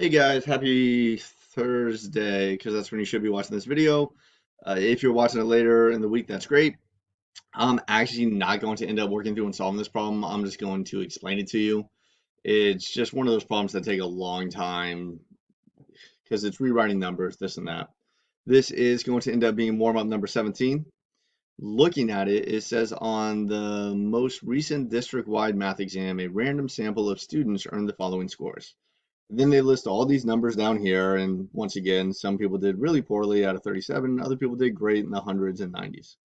Hey guys, happy Thursday, because that's when you should be watching this video. If you're watching it later in the week, that's great. I'm actually not going to end up working through and solving this problem. I'm just going to explain it to you. It's just one of those problems that take a long time because it's rewriting numbers, this and that. This is going to end up being warm-up number 17. Looking at it, it says on the most recent district-wide math exam, a random sample of students earned the following scores. Then they list all these numbers down here, and once again, some people did really poorly out of 37, other people did great in the hundreds and 90s.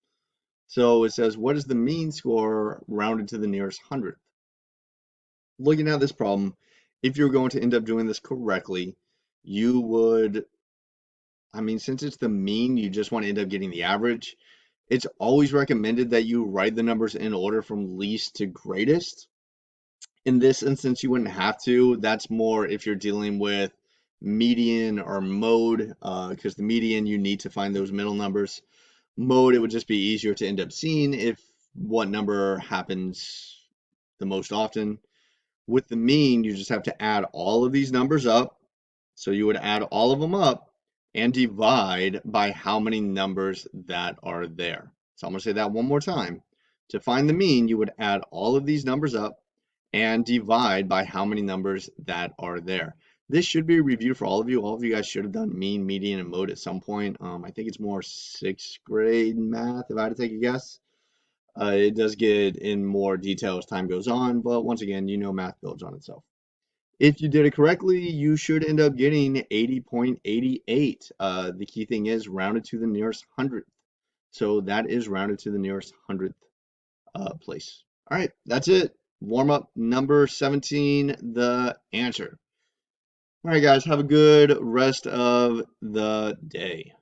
So it says, what is the mean score rounded to the nearest hundredth? Looking at this problem, if you're going to end up doing this correctly, you would, since it's the mean, you just want to end up getting the average. It's always recommended that you write the numbers in order from least to greatest. In this instance, you wouldn't have to. That's more if you're dealing with median or mode, because the median, you need to find those middle numbers. Mode, it would just be easier to end up seeing if what number happens the most often. With the mean, you just have to add all of these numbers up. So you would add all of them up and divide by how many numbers that are there. So I'm going to say that one more time. To find the mean, you would add all of these numbers up and divide by how many numbers that are there. This should be a review for all of you. All of you guys should have done mean, median, and mode at some point. I think it's more sixth grade math, if I had to take a guess. It does get in more detail as time goes on, but once again, you know math builds on itself. If you did it correctly, you should end up getting 80.88. The key thing is rounded to the nearest hundredth. So that is rounded to the nearest hundredth place. All right, that's it. Warm up number 17, the answer. All right, guys, have a good rest of the day.